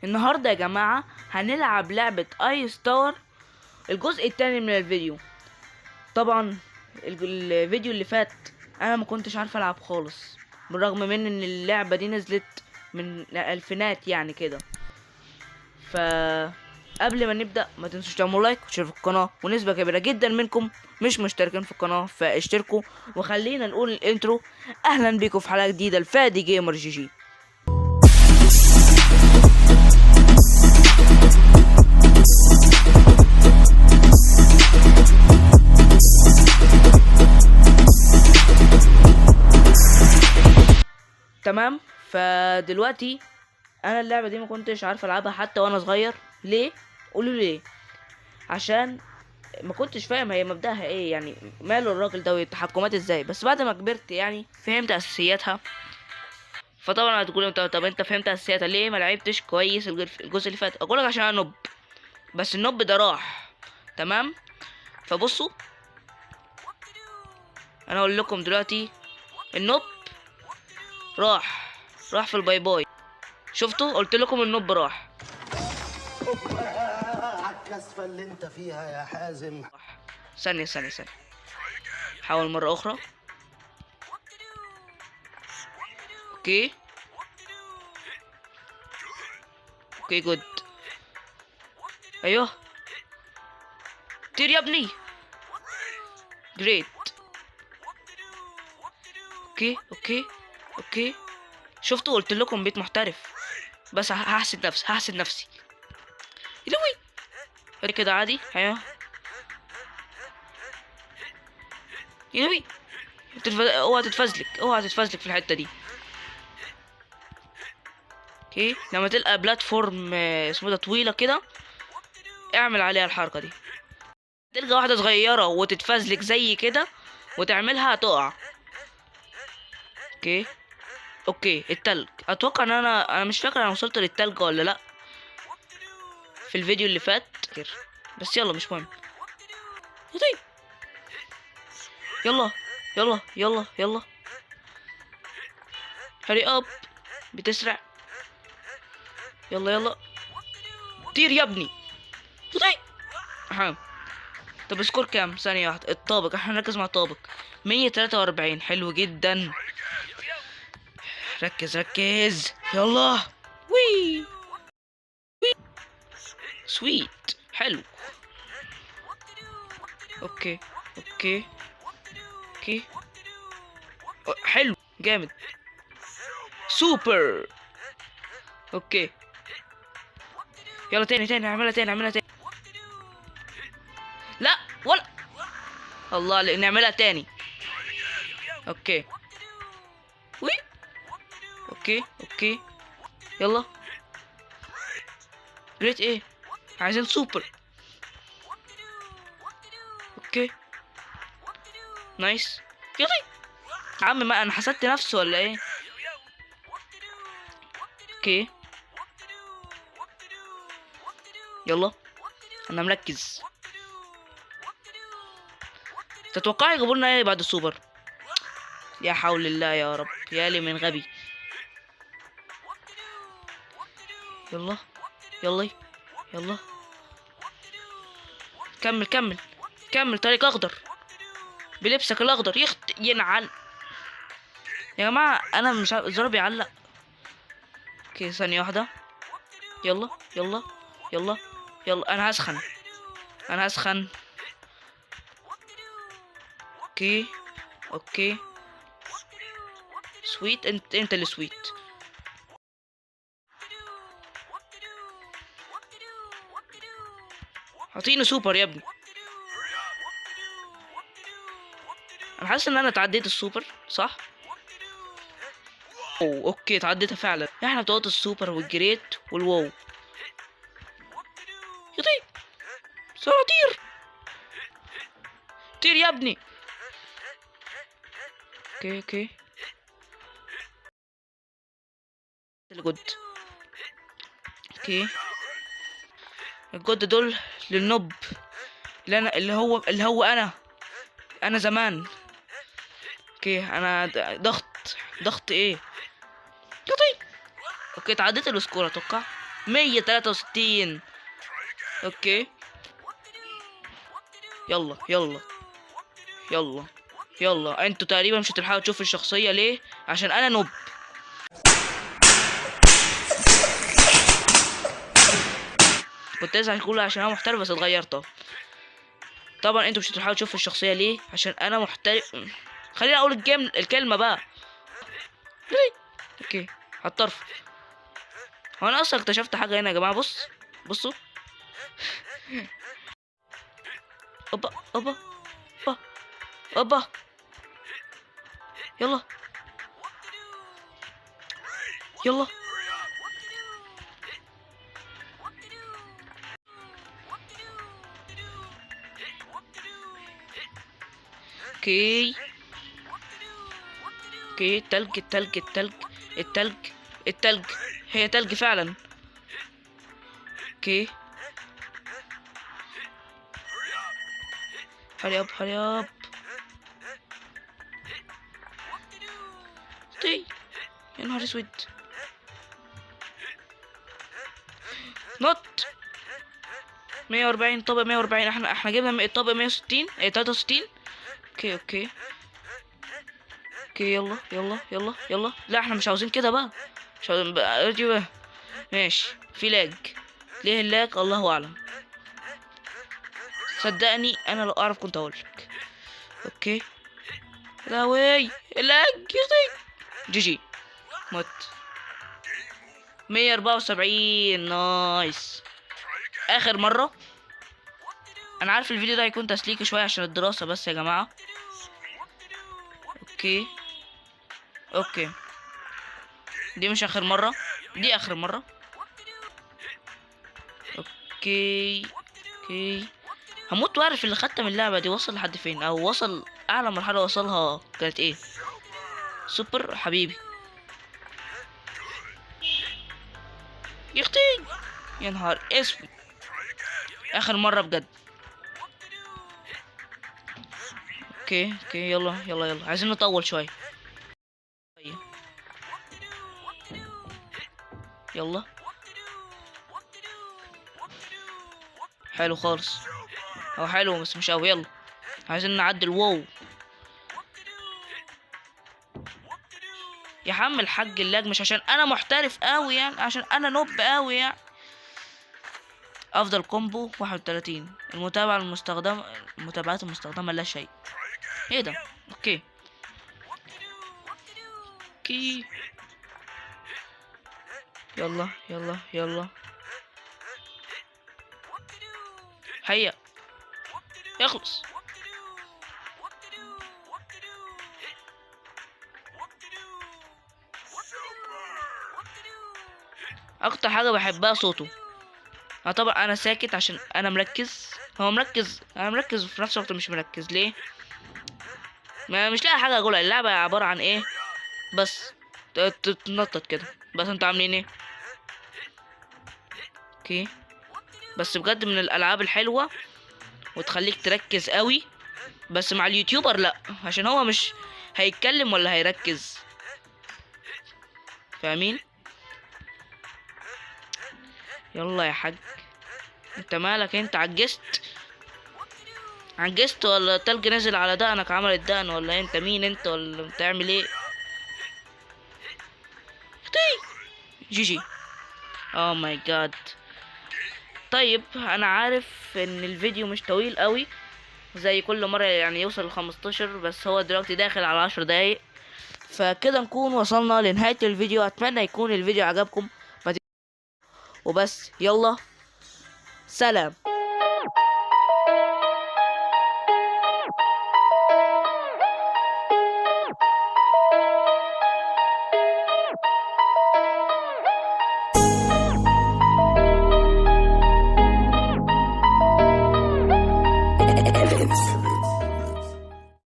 النهارده يا جماعه هنلعب لعبه ايس تاور الجزء التاني من الفيديو. طبعا الفيديو اللي فات انا ما كنتش عارف العب خالص، بالرغم من ان اللعبه دي نزلت من الالفينات يعني كده. ف قبل ما نبدا ما تنسوش تعملوا لايك وتشتركوا في القناه، ونسبه كبيره جدا منكم مش مشتركين في القناه فاشتركوا. وخلينا نقول الانترو. اهلا بيكم في حلقه جديده لفادي جيمر جي جي. تمام. فدلوقتي انا اللعبه دي ما كنتش عارف العبها حتى وانا صغير. ليه؟ قولوا ليه. عشان ما كنتش فاهم هي مبدأها ايه، يعني ماله الراجل ده والتحكمات ازاي. بس بعد ما كبرت يعني فهمت اساسياتها. فطبعا هتقول انت طب انت فهمت اساسياتها ليه ما لعبتش كويس الجزء اللي فات؟ اقولك عشان انا نوب، بس النوب ده راح. تمام. فبصوا، انا اقول لكم دلوقتي النوب راح في الباي باي. شفتوا؟ قلت لكم النوب راح. عالكسفة اللي انت فيها يا حازم. ثانية حاول مرة أخرى. اوكي جود. ايوه طير يا ابني. جريت. اوكي شفتوا؟ قلت لكم بيت محترف. بس هحسد نفسي يلوي كده عادي. ايوه يلوي. اوعى تتفزلك في الحته دي. اوكي لما تلقى بلاتفورم اسمه ده طويله كده، اعمل عليها الحركه دي. تلقى واحده صغيره وتتفزلك زي كده وتعملها تقع. اوكي التلج. اتوقع ان انا مش فاكر انا وصلت للتلج ولا لا في الفيديو اللي فات، بس يلا مش مهم. طيب يلا هري اب. بتسرع. يلا طير يا ابني. طيب طب سكور كام؟ ثانية واحدة. الطابق، احنا نركز مع الطابق. 143. حلو جدا. ركز. يلا. وي سويت. حلو. اوكي حلو جامد. سوبر. اوكي يلا تاني اعملها تاني. لا ولا الله، نعملها تاني. اوكي وي. اوكي يلا. جريت ايه؟ عايزين سوبر. اوكي نايس. يلا يا عم، ما انا حسدت نفسي ولا ايه؟ اوكي يلا انا مركز. تتوقعي يجيبوا لنا ايه بعد السوبر؟ يا حول الله يا رب، يا لي من غبي. يلا كمل طريق اخضر بلبسك الاخضر. ينعل يا جماعه، انا مش عارف الزرار بيعلق. اوكي ثانيه واحده. يلا انا هسخن. اوكي سويت. انت اللي سويت. اعطيني سوبر يا ابني. انا حاسس ان انا تعديت السوبر صح. اوكي تعديتها فعلا. احنا بتوقت السوبر والجريت والواو. يطير بسرعة. طير يا ابني. اوكي الجود. اوكي الجود دول للنوب اللي هو انا زمان. اوكي انا ضغط ايه. يطير. اوكي تعديت السكور اتوقع. 163. اوكي يلا يلا يلا يلا. انتوا تقريبا مش هتلحقوا تشوفوا الشخصية ليه؟ عشان انا نوب. كنت لسه هقول عشان انا محترف بس اتغيرت. طبعا انتوا مش هتلحقوا تشوفوا الشخصية ليه؟ عشان انا محترف. خليني اقول الكلمة بقى. اوكي هالطرف. هو انا اصلا اكتشفت حاجة هنا يا جماعة. بصوا. اوبا اوبا اوبا اوبا. يلا يلا. اوكي التلج. هي تلج فعلا. اوكي هري اب. طي يا نهار اسود. نط 140 طابق 140. احنا جبنا الطابق 160 63. اوكي يلا. لا احنا مش عاوزين كده بقى. مش عاوزين بقى. ماشي في لاج. ليه اللاج الله اعلم. صدقني انا لو اعرف كنت اقولك. اوكي لاوي اللاج جي موت. 174 نايس. اخر مرة. انا عارف الفيديو ده هيكون تسليكي شوية عشان الدراسة بس يا جماعة. اوكي دي مش اخر مرة، دي اخر مرة. اوكي هموت واعرف اللي ختم اللعبة دي وصل لحد فين او وصل اعلى مرحلة وصلها كانت ايه. سوبر حبيبي يختي. يا نهار اسود. اخر مرة بجد. اوكي يلا عايزين نطول شوية. يلا حلو خالص. هو حلو بس مش قوي. يلا عايزين نعدي الواو. يا عم الحاج اللاج مش عشان انا محترف قوي يعني، عشان انا نوب قوي يعني. افضل كومبو 31. المتابعات المستخدمة لا شيء. ايه ده؟ اوكي يلا هيا يخلص. اكتر حاجة بحبها صوته. طبعا انا ساكت عشان انا مركز. هو مركز، انا مركز وفي نفس الوقت مش مركز. ليه؟ ما مش لاقي حاجة اقولها. اللعبة عبارة عن ايه؟ بس تتنطط كده. بس انتوا عاملين ايه؟ اوكي بس بجد من الالعاب الحلوة وتخليك تركز قوي. بس مع اليوتيوبر لا، عشان هو مش هيتكلم ولا هيركز. فاهمين؟ يلا يا حاج. انت مالك؟ انت عجزت ولا تلج نزل على دقنك عمل الدقن ولا انت مين انت ولا بتعمل ايه؟ جي اوه ماي جاد. طيب انا عارف ان الفيديو مش طويل قوي زي كل مرة يعني يوصل ل15، بس هو دلوقتي داخل على 10 دقايق. فكده نكون وصلنا لنهاية الفيديو. اتمنى يكون الفيديو عجبكم وبس. يلا سلام.